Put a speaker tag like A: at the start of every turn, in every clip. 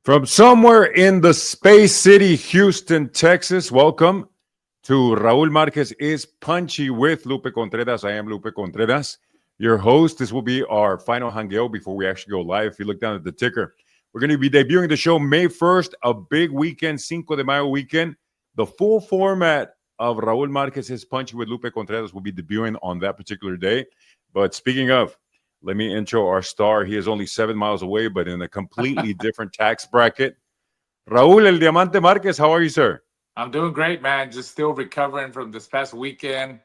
A: From somewhere in the Space City, Houston, Texas, welcome to Raul Marquez is Punchy with Lupe Contreras. I am Lupe Contreras, your host. This will be our Final Hangueo before we actually go live. If you look down at the ticker, we're going to be debuting the show May 1st, a big weekend, Cinco de Mayo weekend. The full format of Raul Marquez is Punchy with Lupe Contreras will be debuting on that particular day. But speaking of, let me intro our star. He is only 7 miles away, but in a completely different tax bracket. Raul El Diamante Marquez, how are you, sir?
B: I'm doing great, man. Just still recovering from this past weekend.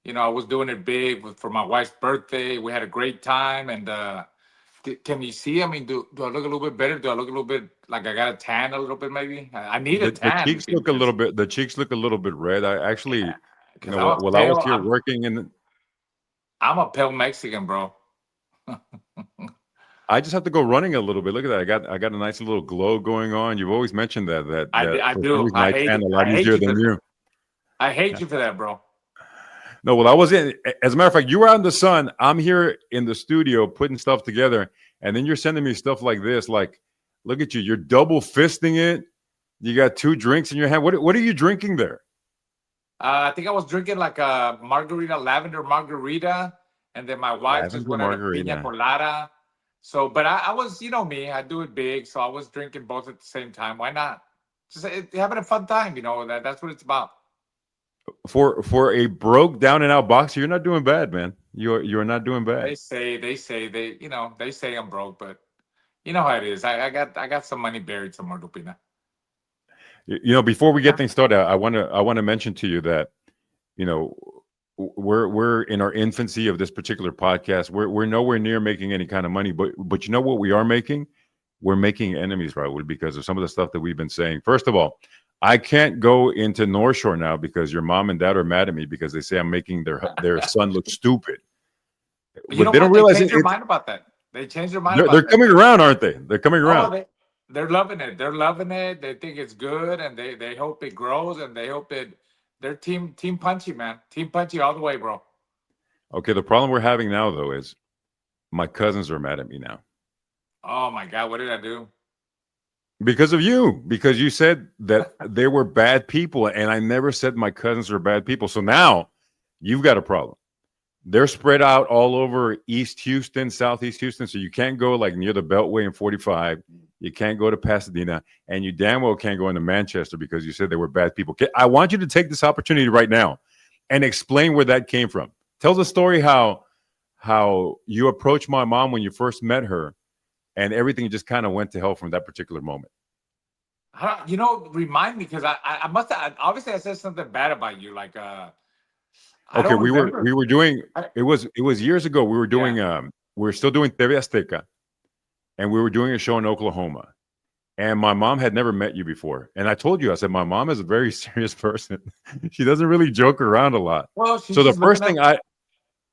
B: You know, I was doing it big for my wife's birthday. We had a great time. And can you see? I mean, do I look a little bit better? Do I look a little bit like I got a tan a little bit? Maybe I need a
A: The
B: tan.
A: cheeks look a little bit. The cheeks look a little bit red. I actually,
B: Because I'm a
A: while I was
B: pale.
A: here working, and
B: I'm a pale Mexican, bro.
A: I just have to go running a little bit. Look at that. I got a nice little glow going on. You've always mentioned that
B: I
A: for some
B: do.
A: reason I tan a lot
B: I hate
A: easier
B: you
A: than
B: for
A: you.
B: I hate you for that, bro.
A: No, well, I was in. As a matter of fact, you were out in the sun. I'm here in the studio putting stuff together, and then you're sending me stuff like this. Like, look at you. You're double fisting it. You got 2 drinks in your hand. What are you drinking there?
B: I think I was drinking like a margarita, lavender margarita, and then my wife just
A: Lavender
B: wanted a pina
A: margarita.
B: colada. So, but I was, you know me, I do it big, so I was drinking both at the same time. Why not? Just having a fun time, you know. That's what it's about.
A: For a broke down and out boxer, you're not doing bad, man. You're not doing bad.
B: They say I'm broke, but you know how it is. I got some money buried somewhere, Lupina.
A: Before we get things started, I want to mention to you that you know we're in our infancy of this particular podcast. We're nowhere near making any kind of money, but you know what we are making? We're making enemies, Raul, because of some of the stuff that we've been saying. First of all, I can't go into North Shore now because your mom and dad are mad at me because they say I'm making their son look stupid.
B: But you
A: But
B: know
A: they don't
B: what? They
A: realize
B: changed their mind about that. They changed their mind
A: they're
B: about that.
A: coming around, aren't they? They're coming
B: Oh,
A: around.
B: they're loving it. They're loving it. They think it's good, and they hope it grows, and they hope it. They're team punchy, man. Team punchy all the way, bro.
A: Okay, the problem we're having now though is my cousins are mad at me now.
B: Oh my God, what did I do?
A: Because of you, because you said that they were bad people, and I never said my cousins were bad people. So now you've got a problem. They're spread out all over East Houston, Southeast Houston, so you can't go like near the Beltway and 45. You can't go to Pasadena, and you damn well can't go into Manchester because you said they were bad people. I want you to take this opportunity right now and explain where that came from. Tell the story how you approached my mom when you first met her, and everything just kind of went to hell from that particular moment.
B: Remind me because I must have obviously I said something bad about you. Like I
A: Okay,
B: don't
A: we were
B: remember.
A: we were doing
B: I,
A: it was years ago. We were
B: yeah.
A: doing we were still doing TV Azteca, and we were doing a show in Oklahoma. And my mom had never met you before. And I told you, I said, my mom is a very serious person. She doesn't really joke around a lot.
B: Well,
A: So the first thing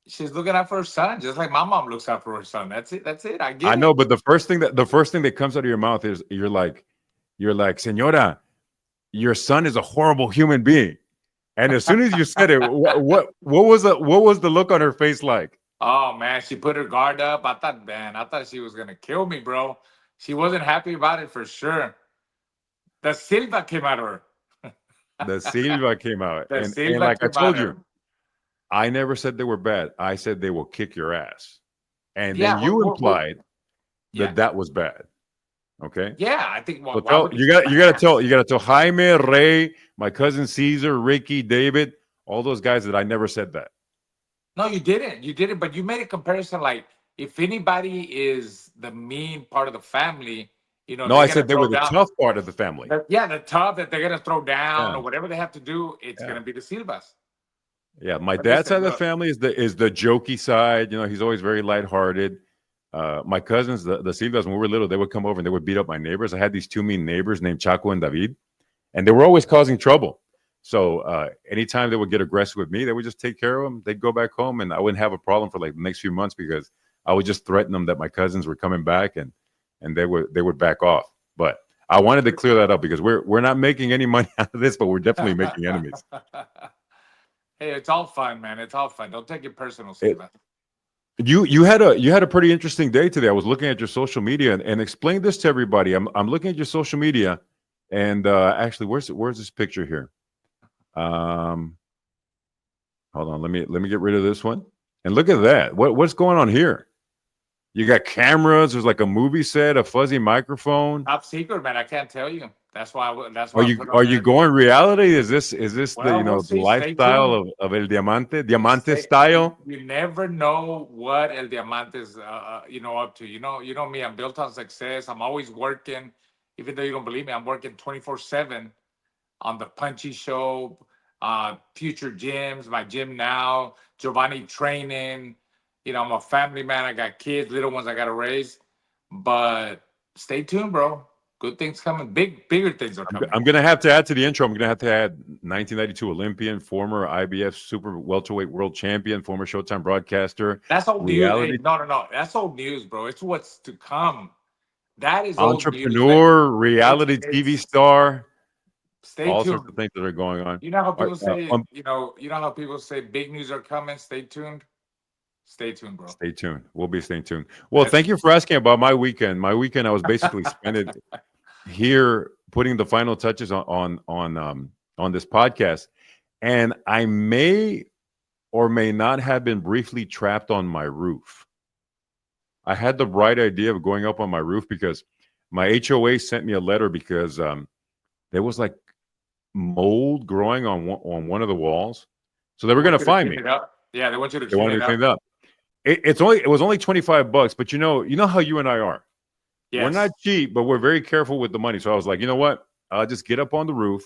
B: she's looking out for her son, just like my mom looks out for her son. That's it. That's it. I
A: I
B: get
A: know,
B: it.
A: but the first thing that comes out of your mouth is you're like, Senora, your son is a horrible human being. And as soon as you said it, what was the look on her face like?
B: Oh man, she put her guard up. I thought she was gonna kill me, bro. She wasn't happy about it for sure. The Silva came at her.
A: The Silva came out.
B: The
A: And
B: Silva
A: like I
B: came at
A: told you,
B: her.
A: I never said they were bad. I said they will kick your ass. And then
B: Yeah,
A: you implied
B: yeah,
A: that was bad. Okay.
B: yeah. I think.
A: So
B: Why
A: tell
B: would you?
A: you gotta tell Jaime, Ray, my cousin Caesar, Ricky, David, all those guys that I never said that.
B: No, you didn't. You didn't. But you made a comparison. Like, if anybody is the mean part of the family,
A: No,
B: they're
A: I
B: gonna
A: said they were
B: throw
A: the
B: down.
A: tough part of the family.
B: Yeah, the tough that they're gonna throw down
A: Yeah,
B: or whatever they have to do. It's
A: yeah,
B: gonna be the Silvas.
A: yeah. My
B: But
A: dad's side
B: listen,
A: of the
B: look.
A: family is the jokey side. He's always very lighthearted. My cousins, the Silvas, when we were little, they would come over and they would beat up my neighbors. I had these 2 mean neighbors named Chaco and David, and they were always causing trouble. So anytime they would get aggressive with me, they would just take care of them. They'd go back home, and I wouldn't have a problem for like the next few months because I would just threaten them that my cousins were coming back, and they would back off. But I wanted to clear that up because we're not making any money out of this, but we're definitely making enemies.
B: Hey, it's all fun, man. It's all fun. Don't take it personal,
A: It,
B: Silva.
A: you had a pretty interesting day today. I was looking at your social media and explain this to everybody. I'm looking at your social media, and actually, where's this picture here? Um, hold on, let me get rid of this one. And look at that. What's going on here? You got cameras. There's like a movie set, a fuzzy microphone.
B: Top secret, man. I can't tell you. That's why. That's
A: Are
B: why I
A: you
B: put
A: are
B: on
A: you
B: there.
A: going reality? Is this the
B: Well, we'll
A: the
B: see. Stay
A: lifestyle
B: tuned.
A: of El Diamante
B: Stay,
A: style?
B: you never know what El Diamante is, up to. You know me. I'm built on success. I'm always working. Even though you don't believe me, I'm working 24/7 on the Punchy show, Future Gyms, my gym now, Giovanni Training. I'm a family man. I got kids, little ones I got to raise. But stay tuned, bro. Good things coming. Bigger things are coming.
A: I'm going to have to add to the intro. I'm going to have to add 1992 Olympian, former IBF super welterweight world champion, former Showtime broadcaster,
B: That's old news. Hey,
A: reality
B: no. That's old news, bro. It's what's to come. That is old news.
A: entrepreneur,
B: It's
A: reality TV
B: it's.
A: star,
B: Stay
A: all sorts
B: tuned.
A: of things that are going on.
B: You know how
A: All right,
B: people say. You know how people say big news are coming. Stay tuned. Stay tuned, bro.
A: stay tuned. We'll be staying tuned. Well,
B: That's
A: thank you for asking about my weekend. My weekend, I was basically spending here putting the final touches on this podcast, and I may or may not have been briefly trapped on my roof. I had the bright idea of going up on my roof because my HOA sent me a letter because there was like mold growing on one of the walls, so they were going to
B: want you to
A: find
B: clean
A: me.
B: it up. Yeah, they want you to
A: They
B: clean
A: wanted
B: it
A: to clean
B: up.
A: it up. It was only $25, but you know how you and I are. We're not
B: Yes.
A: cheap, but we're very careful with the money. So I was like, you know what? I'll just get up on the roof.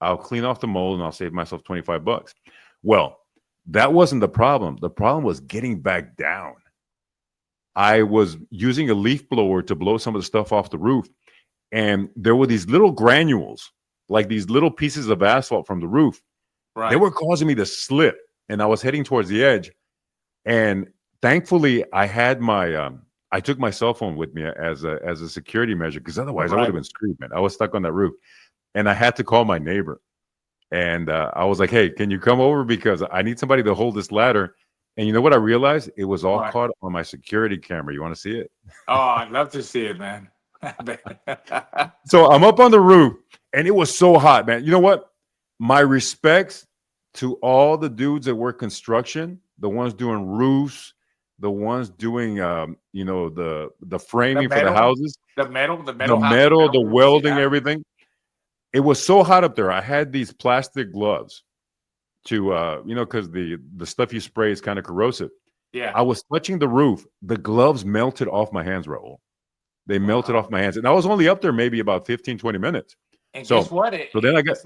A: I'll clean off the mold and I'll save myself $25. Well, that wasn't the problem. The problem was getting back down. I was using a leaf blower to blow some of the stuff off the roof, and there were these little granules, like these little pieces of asphalt from the roof. They
B: Right.
A: were causing me to slip, and I was heading towards the edge. And thankfully, I took my cell phone with me as a security measure because otherwise I would have
B: Right.
A: been screwed, man. I was stuck on that roof, and I had to call my neighbor. And I was like, "Hey, can you come over because I need somebody to hold this ladder?" And you know what I realized? It was all
B: Right.
A: caught on my security camera. You want to see it?
B: Oh, I'd love to see it, man.
A: So I'm up on the roof, and it was so hot, man. You know what? My respects to all the dudes that work construction, the ones doing roofs, the ones doing, the
B: the
A: framing for the
B: metal,
A: houses,
B: the
A: the
B: metal house, the
A: metal,
B: metal
A: the
B: roofs.
A: welding,
B: Yeah.
A: everything. It was so hot up there. I had these plastic gloves to, because the stuff you spray is kind of corrosive.
B: Yeah.
A: I was touching the roof. The gloves melted off my hands, Raul. They melted off
B: Wow.
A: my hands. And I was only up there maybe about 15, 20 minutes.
B: And guess
A: So,
B: what?
A: so then I got,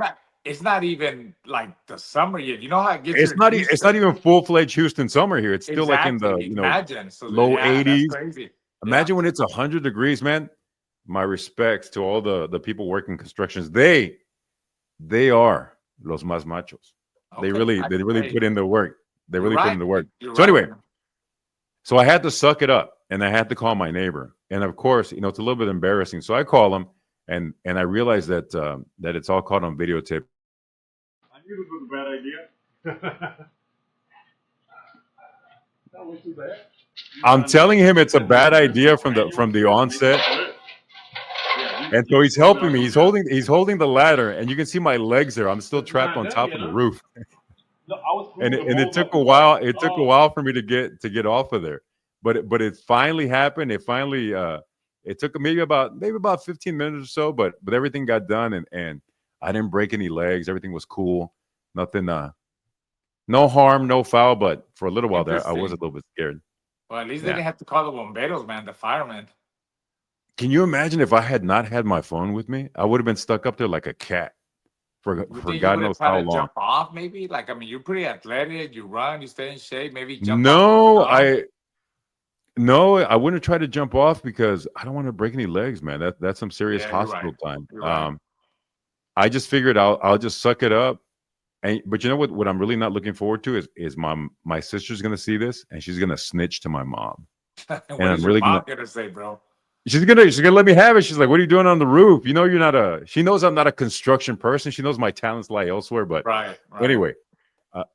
B: It's not even like the summer yet. You know how it gets
A: it's
B: here in
A: not, it's not
B: Houston?
A: even full-fledged Houston summer here. It's still like in the,
B: Exactly. Imagine. So
A: low
B: yeah, that's
A: 80s.
B: crazy. Yeah.
A: Imagine when it's 100 degrees, man. My respects to all the people working constructions. They are los más machos. They
B: Okay.
A: really
B: Hey,
A: put in the work. They
B: you're
A: really put in
B: right.
A: the work.
B: You're
A: So
B: right,
A: anyway,
B: man.
A: so I had to suck it up and I had to call my neighbor. And of course, it's a little bit embarrassing. So I call him and I realized that it's all caught on videotape. I knew this was a bad idea.
C: That was too bad.
A: I'm telling him it's a bad idea from the onset. And so he's helping me. He's holding the ladder, and you can see my legs there. I'm still trapped on top of the roof.
C: No, I was
A: And
C: screwing the
A: it
C: mold
A: took
C: up
A: a
C: with
A: while.
C: like
A: It took a while for me to get off of there, but it finally happened. It finally it took maybe about 15 minutes or so, but everything got done, and I didn't break any legs. Everything was cool. Nothing. No harm, no foul. But for a little while there, I was a
B: Interesting.
A: little bit scared.
B: Well, at least they
A: Yeah.
B: didn't have to call the bomberos, man, the firemen.
A: Can you imagine if I had not had my phone with me? I would have been stuck up there like a cat
B: You
A: for
B: think you
A: God
B: would have
A: knows
B: tried
A: how
B: to
A: long.
B: jump off, maybe? Like, I mean, you're pretty athletic. You run, you stay in shape. Maybe jump off.
A: No,
B: No?
A: I wouldn't try to jump off because I don't want to break any legs, man. That's some serious
B: Yeah, you're right.
A: hospital time.
B: You're right.
A: I just figured I'll just suck it up. But you know what I'm really not looking forward to is my sister's gonna see this and she's gonna snitch to my mom. And
B: What
A: I'm
B: is your
A: really gonna
B: mom gonna say, bro?
A: she's gonna let me have it. She's like, "What are you doing on the roof? You know, you're not a." She knows I'm not a construction person. She knows my talents lie elsewhere. But
B: Right.
A: anyway,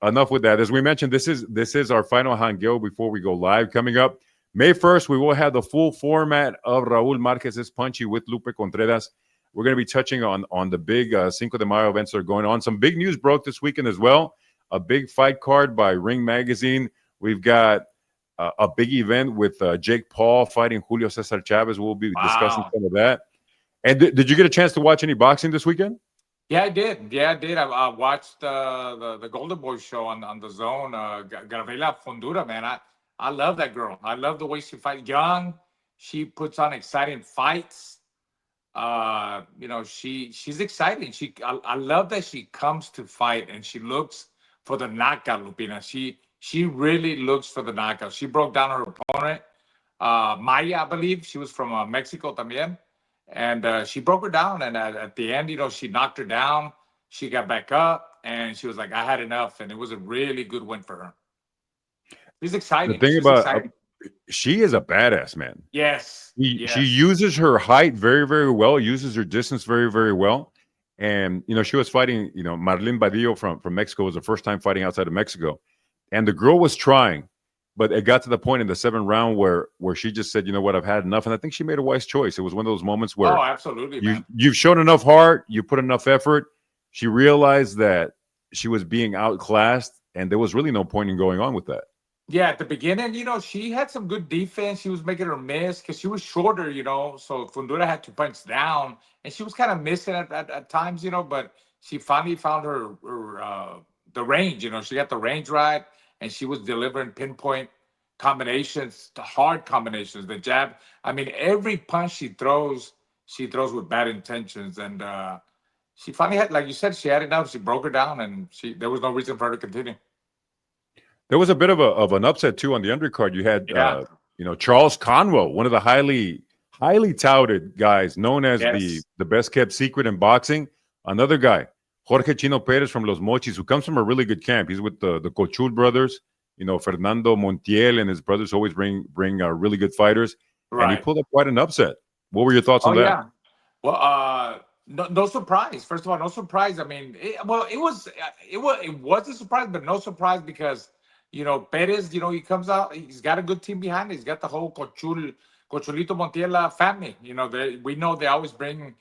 A: enough with that. As we mentioned, this is our final Hangueo before we go live. Coming up May 1st, we will have the full format of Raul Marquez's Punchy with Lupe Contreras. We're going to be touching on the big Cinco de Mayo events that are going on. Some big news broke this weekend as well. A big fight card by Ring Magazine. We've got a big event with Jake Paul fighting Julio Cesar Chavez. We'll be discussing
B: Wow.
A: some of that. And did you get a chance to watch any boxing this weekend?
B: Yeah, I did. Yeah, I did. I watched the Golden Boy show on the Zone. Gabriela Fundura, man, I love that girl. I love the way she fights. Young, she puts on exciting fights. She's exciting. I love that she comes to fight and she looks for the knockout, Lupina. She really looks for the knockout. She broke down her opponent, Maya, I believe. She was from Mexico también. And she broke her down. And at the end, she knocked her down. She got back up and she was like, I had enough. And it was a really good win for her. She's
A: The
B: exciting.
A: thing
B: She's
A: about
B: exciting.
A: she is a badass, man.
B: Yes.
A: She uses her height very, very well, uses her distance very, very well. And, she was fighting, Marlene Badillo from Mexico was the first time fighting outside of Mexico. And the girl was trying, but it got to the point in the 7th round where she just said, you know what, I've had enough. And I think she made a wise choice. It was one of those moments where
B: absolutely, man.
A: you've shown enough heart, you put enough effort. She realized that she was being outclassed, and there was really no point in going on with that.
B: Yeah, at the beginning, she had some good defense. She was making her miss because she was shorter, so Fundura had to punch down, and she was kind of missing at times, but she finally found her the range, she got the range right, and she was delivering pinpoint combinations, the hard combinations, the jab. I mean, every punch she throws with bad intentions, and she finally had, like you said, she had enough. She broke her down, and there was no reason for her to continue.
A: There was a bit of an upset too on the undercard. You had
B: Yeah.
A: Charles Conwell, one of the highly touted guys, known as
B: Yes.
A: the best kept secret in boxing. Another guy, Jorge Chino Perez from Los Mochis, who comes from a really good camp. He's with the Cochul brothers. Fernando Montiel and his brothers always bring really good fighters, and he
B: Right.
A: pulled up quite an upset. What were your thoughts on that?
B: Yeah. Well, no surprise. First of all, no surprise. I mean, it was a surprise, but no surprise because Perez, he comes out. He's got a good team behind him. He's got the whole Cocholito Montiel family. We know they always bring.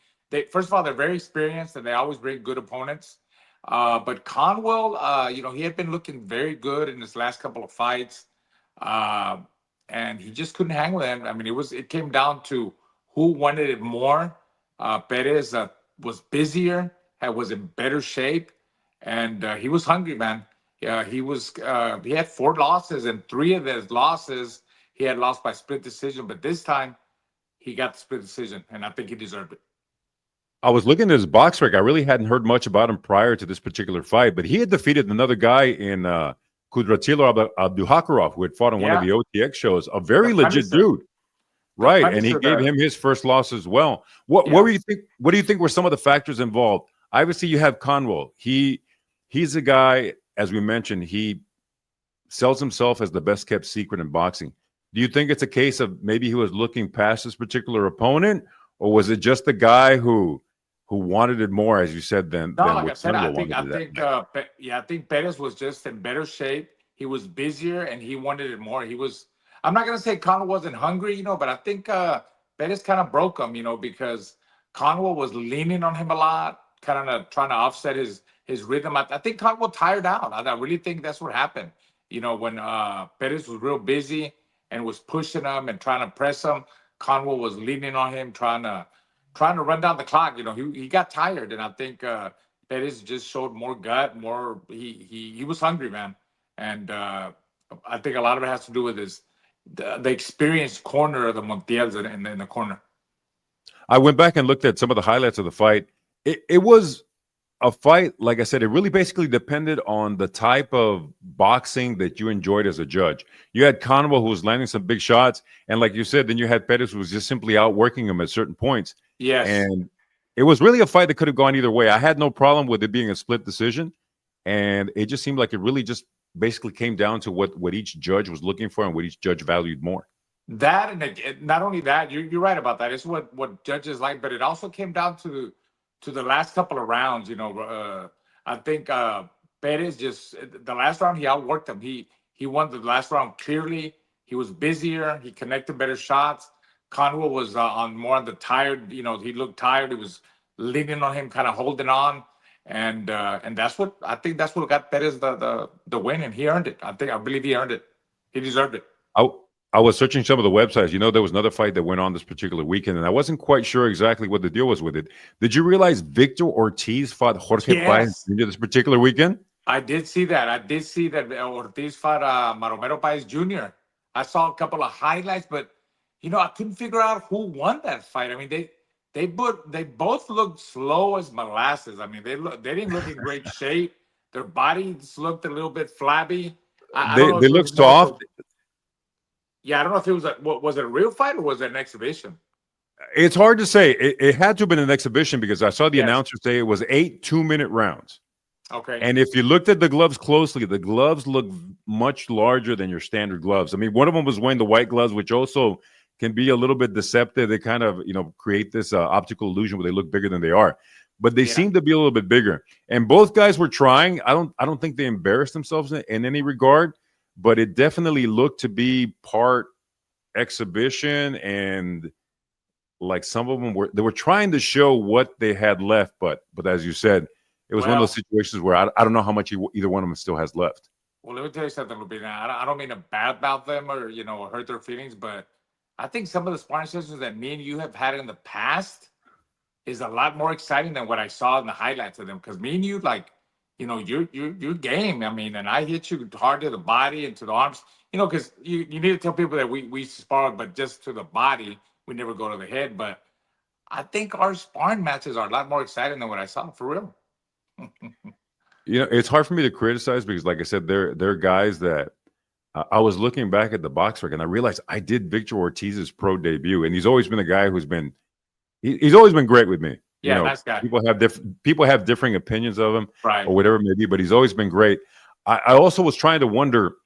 B: First of all, they're very experienced and they always bring good opponents. But Conwell, he had been looking very good in his last couple of fights, and he just couldn't hang with him. I mean, it came down to who wanted it more. Perez was busier, was in better shape, and he was hungry, man. He had 4 losses, and 3 of those losses he had lost by split decision. But this time, he got the split decision, and I think he deserved it.
A: I was looking at his box rec. I really hadn't heard much about him prior to this particular fight, but he had defeated another guy in Kudratilo Abduhakarov, who had fought on one of the OTX shows. A very legit dude. Right, and he gave him his first loss as well. What do you think? What do you think were some of the factors involved? Obviously, you have Conwell. He's a guy, as we mentioned, he sells himself as the best kept secret in boxing. Do you think it's a case of maybe he was looking past this particular opponent, or was it just the guy who wanted it more, as you said, than
B: like
A: what
B: I said,
A: Conwell
B: I think Perez was just in better shape. He was busier and he wanted it more. I'm not going to say Conwell wasn't hungry, but I think Perez kind of broke him, because Conwell was leaning on him a lot, kind of trying to offset his rhythm. I think Conwell tired out. I really think that's what happened. When Perez was real busy and was pushing him and trying to press him, Conwell was leaning on him, trying to run down the clock. He got tired, and I think Perez just showed more gut, more. He was hungry, man, and I think a lot of it has to do with the experienced corner of the Montiels in the corner.
A: I went back and looked at some of the highlights of the fight. It was a fight, like I said, it really basically depended on the type of boxing that you enjoyed as a judge. You had Conwell, who was landing some big shots, and like you said, then you had Perez, who was just simply outworking him at certain points.
B: Yes.
A: And it was really a fight that could have gone either way. I had no problem with it being a split decision, and it just seemed like it really just basically came down to what each judge was looking for and what each judge valued more.
B: That not only that, you're right about that. It's what judges like, but it also came down to the last couple of rounds. I think Perez just the last round he outworked him. He won the last round clearly. He was busier. He connected better shots. Conwell was on more on the tired. He looked tired. He was leaning on him, kind of holding on, and that's what I think. That's what got Perez the win, and he earned it. I believe he earned it. He deserved it.
A: I, I was searching some of the websites. There was another fight that went on this particular weekend, and I wasn't quite sure exactly what the deal was with it. Did you realize Victor Ortiz fought Jorge Paez
B: Yes.
A: this particular weekend?
B: I did see that. I did see that Ortiz fought Maromero Paez Jr. I saw a couple of highlights, but I couldn't figure out who won that fight. I mean, they both looked slow as molasses. I mean, they didn't look in great shape. Their bodies looked a little bit flabby. I don't know
A: They
B: if it
A: look
B: was more
A: soft.
B: I don't know if it was it a real fight or was it an exhibition?
A: It's hard to say. It had to have been an exhibition because I saw the
B: Yes.
A: announcer say it was 8 2-minute rounds.
B: Okay.
A: And if you looked at the gloves closely, the gloves look much larger than your standard gloves. I mean, one of them was wearing the white gloves, which also can be a little bit deceptive. They kind of, create this optical illusion where they look bigger than they are. But they
B: Yeah.
A: seem to be a little bit bigger. And both guys were trying. I don't think they embarrassed themselves in any regard, but it definitely looked to be part exhibition, and like some of them were trying to show what they had left, but as you said, it was one of those situations where I don't know how much either one of them still has left.
B: Well, let me tell you something, Lupina. I don't mean to bad about them or hurt their feelings, but I think some of the sparring sessions that me and you have had in the past is a lot more exciting than what I saw in the highlights of them. Because me and you, like, you're game. I mean, and I hit you hard to the body and to the arms. Because you need to tell people that we spar, but just to the body, we never go to the head. But I think our sparring matches are a lot more exciting than what I saw for real.
A: It's hard for me to criticize because, like I said, they're guys that I was looking back at the box record and I realized I did Victor Ortiz's pro debut, and he's always been a guy who's been he's always been great with me.
B: Yeah, nice guy.
A: People have differing opinions of him,
B: Right.
A: or whatever it may be, but he's always been great. I also was trying to wonder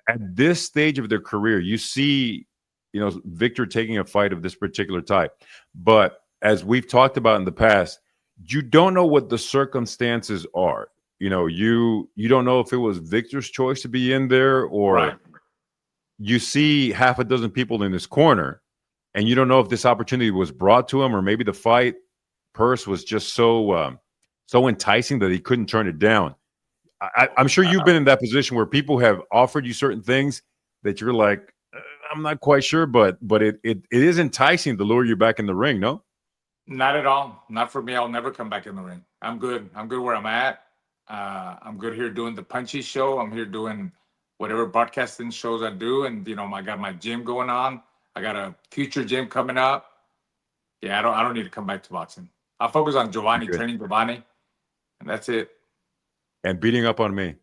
A: at this stage of their career, you see, Victor taking a fight of this particular type, but as we've talked about in the past, you don't know what the circumstances are. You don't know if it was Victor's choice to be in there, or
B: Right.
A: you see half a dozen people in his corner, and you don't know if this opportunity was brought to him, or maybe the fight purse was just so enticing that he couldn't turn it down. I'm sure you've been in that position where people have offered you certain things that you're like, I'm not quite sure, but it is enticing to lure you back in the ring, no?
B: Not at all. Not for me. I'll never come back in the ring. I'm good. I'm good where I'm at. I'm good here doing the Punchy show. I'm here doing whatever broadcasting shows I do, and I got my gym going on. I got a future gym coming up. Yeah, I don't need to come back to boxing. I'll focus on Giovanni,
A: Good.
B: training Giovanni, and that's it.
A: And beating up on me.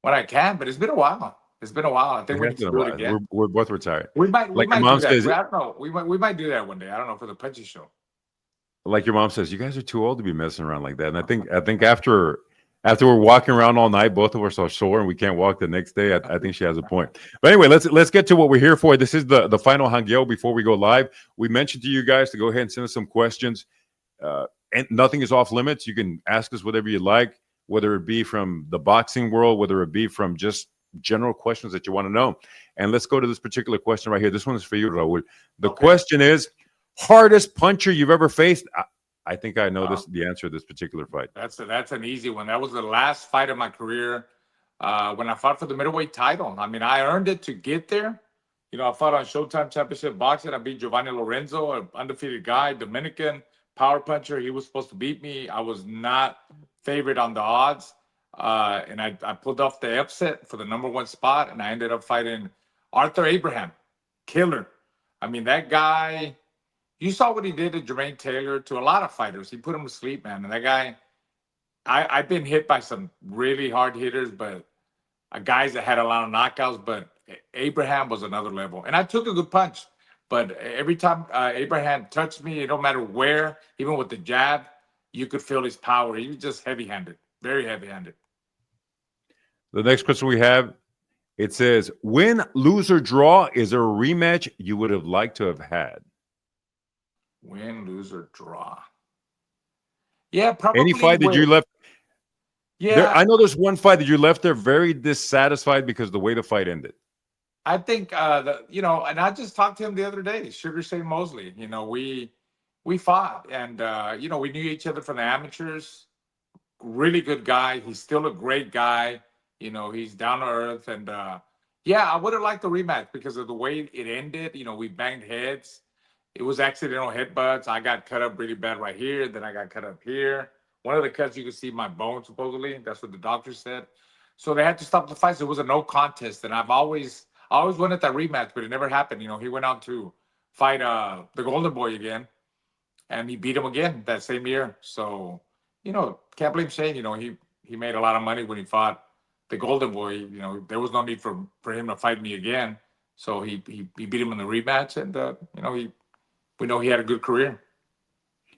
B: When I can, but it's been a while. It's been a while. I think we need to do it again.
A: We're both retired.
B: We might
A: Like your
B: do
A: mom
B: that.
A: says,
B: I don't know. We might do that one day. I don't know, for the Punchy show.
A: like your mom says, you guys are too old to be messing around like that. And I think after we're walking around all night, both of us are sore and we can't walk the next day. I think she has a point. But anyway, let's get to what we're here for. This is the Final Hangueo. Before we go live, we mentioned to you guys to go ahead and send us some questions. And nothing is off limits. You can ask us whatever you like, whether it be from the boxing world, whether it be from just general questions that you want to know. And let's go to this particular question right here. This one is for you, Raul. The question is, hardest puncher you've ever faced? I think I know the answer to this particular fight.
B: That's an easy one. That was the last fight of my career when I fought for the middleweight title. I mean, I earned it to get there. I fought on Showtime Championship Boxing. I beat Giovanni Lorenzo, an undefeated guy, Dominican power puncher. He was supposed to beat me. I was not favored on the odds. And I pulled off the upset for the number one spot, and I ended up fighting Arthur Abraham. Killer. I mean, that guy, you saw what he did to Jermaine Taylor, to a lot of fighters. He put him to sleep, man. And that guy, I've been hit by some really hard hitters, but guys that had a lot of knockouts, but Abraham was another level. And I took a good punch. But every time Abraham touched me, it don't matter where, even with the jab, you could feel his power. He was just heavy-handed, very heavy-handed.
A: The next question we have, It says, win, lose, or draw, is there a rematch you would have liked to have had?
B: Win, lose, or draw. Yeah,
A: Any
B: probably
A: fight that you
B: with.
A: left there?
B: Yeah,
A: I know there's one fight that you left there very dissatisfied because of the way the fight ended.
B: I think and I just talked to him the other day, Sugar Shane Mosley. We fought, and we knew each other from the amateurs. Really good guy. He's still a great guy. He's down to earth, and yeah, I would have liked the rematch because of the way it ended. We banged heads. It was accidental headbutts. I got cut up really bad right here. Then I got cut up here. One of the cuts you could see my bone supposedly. That's what the doctor said. So they had to stop the fight. So it was a no contest, and I always wanted that rematch, but it never happened. He went out to fight the Golden Boy again, and he beat him again that same year. So can't blame Shane. He made a lot of money when he fought the Golden Boy. There was no need for him to fight me again. So he beat him in the rematch, and we know he had a good career.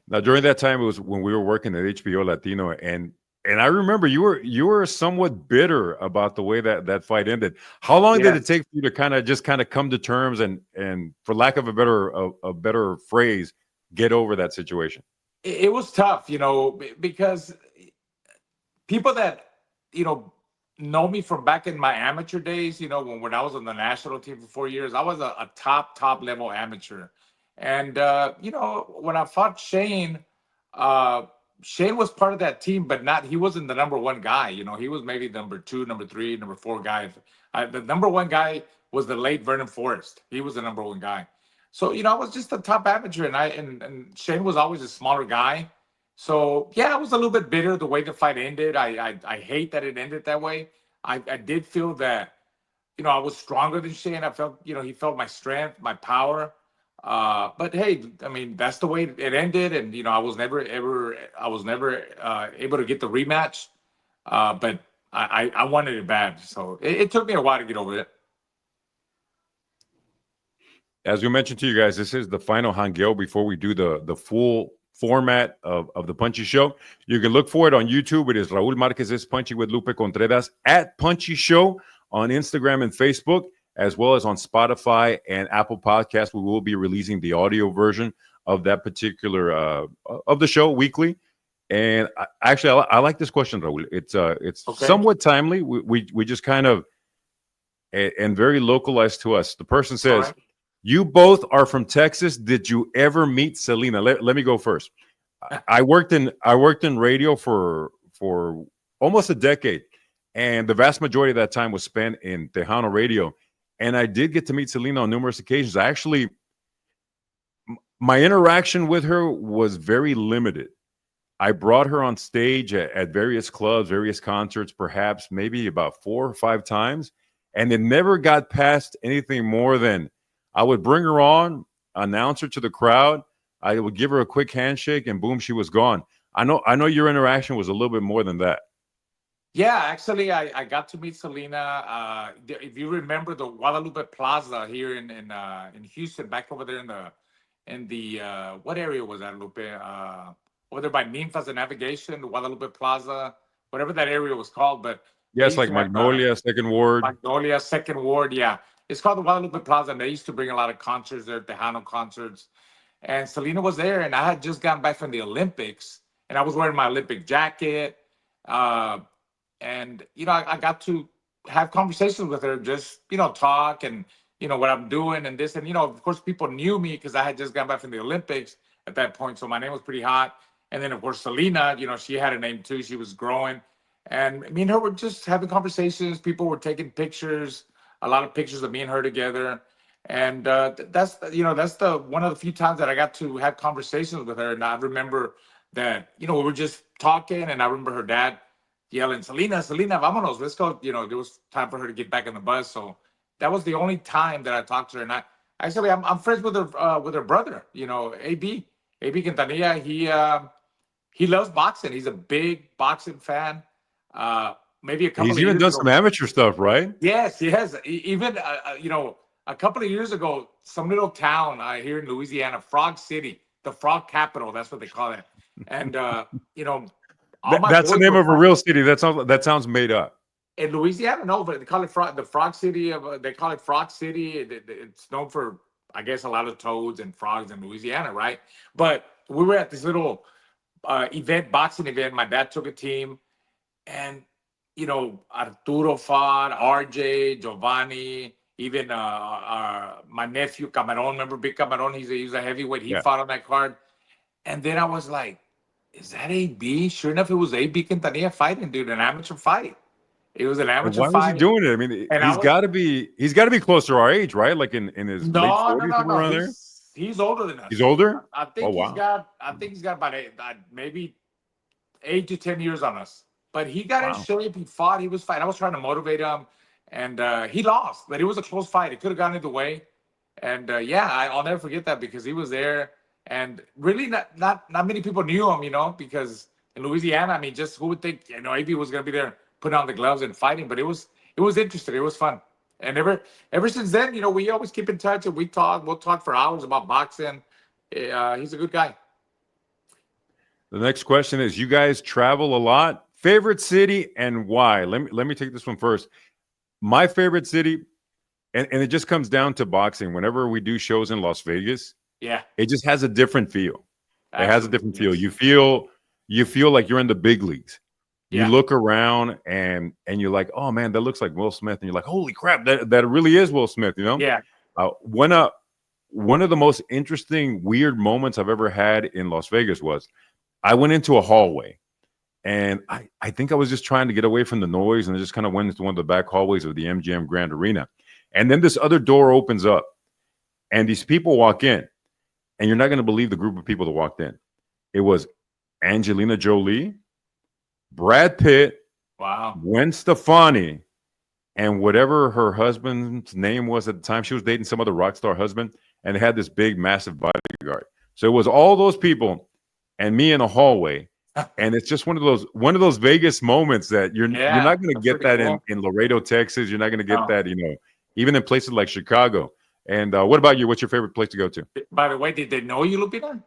A: Now, during that time, it was when we were working at HBO Latino, and I remember you were somewhat bitter about the way that fight ended. How long did it
B: Yes.
A: take for you to kind of come to terms and for lack of a better phrase, get over that situation?
B: It was tough, because people that you know know me from back in my amateur days, when I was on the national team for 4 years, I was a top level amateur. And when I fought Shane, uh Shane was part of that team, but not he wasn't the number one guy. He was maybe number two, number three, number four guy. The number one guy was the late Vernon Forrest. He was the number one guy. So I was just a top amateur, and Shane was always a smaller guy. So yeah, I was a little bit bitter the way the fight ended. I hate that it ended that way. I did feel that I was stronger than Shane. I felt he felt my strength, my power. But hey, I mean that's the way it ended, and I was never able to get the rematch. But I wanted it bad, so it took me a while to get over it.
A: As we mentioned to you guys, this is the final Hangueo before we do the full format of the Punchy Show. You can look for it on YouTube. It is Raul Marquez's Punchy with Lupe Contreras at Punchy Show on Instagram and Facebook, as well as on Spotify and Apple Podcasts. We will be releasing the audio version of that particular of the show weekly. And I like this question, Raul. It's
B: Okay.
A: somewhat timely. We just kind of and very localized to us. The person
B: All
A: says,
B: right.
A: you both are from Texas. Did you ever meet Selena? Let me go first. I worked in radio for almost a decade, and the vast majority of that time was spent in Tejano radio. And I did get to meet Selena on numerous occasions. My interaction with her was very limited. I brought her on stage at various clubs, various concerts, perhaps maybe about 4 or 5 times, and it never got past anything more than I would bring her on, announce her to the crowd. I would give her a quick handshake, and boom, she was gone. I know your interaction was a little bit more than that.
B: Yeah, actually, I got to meet Selena. If you remember the Guadalupe Plaza here in Houston, back over there in the what area was that, Lupe? Over there by Ninfas and Navigation, the Guadalupe Plaza, whatever that area was called. But they
A: Yes,
B: used
A: like
B: to have
A: Magnolia, Second Ward.
B: Magnolia Second Ward. Yeah, it's called the Guadalupe Plaza, and they used to bring a lot of concerts there, Tejano concerts. And Selena was there, and I had just gotten back from the Olympics, and I was wearing my Olympic jacket. Uh, and I got to have conversations with her, just talk and what I'm doing and this, and of course people knew me because I had just gotten back from the Olympics at that point, so my name was pretty hot. And then of course Selena, she had a name too. She was growing, and me and her were just having conversations. People were taking pictures, a lot of pictures of me and her together. And that's the one of the few times that I got to have conversations with her. And I remember that we were just talking, and I remember her dad yelling, Selena, Selena, vámonos, let's go. There was time for her to get back on the bus. So that was the only time that I talked to her. And I'm friends with her brother, AB Quintanilla. He loves boxing. He's a big boxing fan. Uh, Maybe a couple
A: He's
B: of
A: even
B: years
A: done
B: ago.
A: some amateur stuff, right?
B: Yes, yes. Even a couple of years ago, some little town here in Louisiana, Frog City, the Frog Capital. That's what they call it. And you know, all my
A: That's the
B: boys
A: name
B: were
A: of a
B: fighting.
A: real city. That sounds made up.
B: In Louisiana, no, but they call it the Frog City of. They call it Frog City. It's known for, I guess, a lot of toads and frogs in Louisiana, right? But we were at this little boxing event. My dad took a team, and Arturo fought, RJ, Giovanni, even my nephew Cameron. Remember Big Cameron? He's a heavyweight. He
A: Yeah.
B: fought on that card, and then I was like, "Is that AB?" Sure enough, it was AB Quintanilla fighting, dude, an amateur fight. It was an
A: And
B: amateur
A: why was he
B: fight,
A: doing it? I mean,
B: and I
A: he's
B: was
A: got to be close to our age, right? Like in his late
B: no, no,
A: 40s,
B: no,
A: somewhere
B: no.
A: around there.
B: He's older than
A: He's
B: us.
A: older?
B: I
A: Oh,
B: think he's
A: wow.
B: got. I think he's got about maybe 8 to 10 years on us. But he got in
A: Wow.
B: shape. He fought. He was fighting. I was trying to motivate him, and he lost. But it was a close fight. It could have gone either way. And yeah, I'll never forget that because he was there, and really not many people knew him, because in Louisiana, I mean, just who would think, AB was going to be there putting on the gloves and fighting? But it was interesting. It was fun. And ever since then, we always keep in touch and we talk. We'll talk for hours about boxing. He's a good guy.
A: The next question is: you guys travel a lot. Favorite city and why? Let me take this one first. My favorite city, and it just comes down to boxing. Whenever we do shows in Las Vegas,
B: Yeah,
A: it just has a different feel. It has a different feel.
B: yes.
A: You feel like you're in the big leagues. You
B: Yeah.
A: look around and you're like, oh man, that looks like Will Smith, and you're like, holy crap, that really is Will Smith.
B: Yeah.
A: One of the most interesting, weird moments I've ever had in Las Vegas was I went into a hallway, and I think I was just trying to get away from the noise, and I just kind of went into one of the back hallways of the MGM Grand Arena. And then this other door opens up, and these people walk in, and you're not going to believe the group of people that walked in. It was Angelina Jolie, Brad Pitt,
B: Wow.
A: Gwen Stefani, and whatever her husband's name was at the time. She was dating some other rock star husband, and they had this big, massive bodyguard. So it was all those people and me in a hallway. And it's just one of those Vegas moments that you're
B: Yeah,
A: not going to
B: that's
A: get
B: pretty
A: that
B: cool.
A: in Laredo, Texas. You're not going to get
B: Oh.
A: that, even in places like Chicago. And what about you? What's your favorite place to go to?
B: By the way, did they know you, Lupita?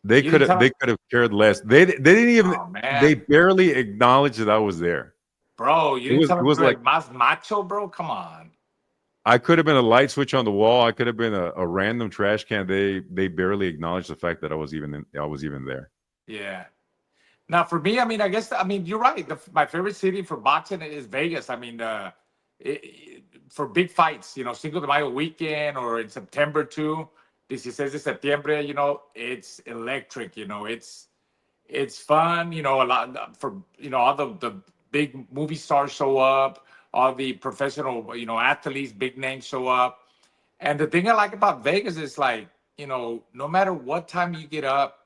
A: They
B: You
A: could
B: didn't
A: have
B: tell
A: they
B: them?
A: could have cared less. They didn't even
B: Oh
A: they
B: man,
A: barely acknowledged that I was there.
B: bro, you
A: It
B: didn't
A: was
B: tell
A: it
B: them
A: was
B: you're
A: like
B: like mas macho, bro. Come on.
A: I could have been a light switch on the wall. I could have been a random trash can. They barely acknowledged the fact that I was even there.
B: Yeah. Now for me, I guess you're right. My favorite city for boxing is Vegas. For big fights, Cinco de Mayo weekend or in September too. 16 de septiembre, it's electric. It's fun. A lot for all the big movie stars show up. All the professional athletes, big names show up. And the thing I like about Vegas is like no matter what time you get up,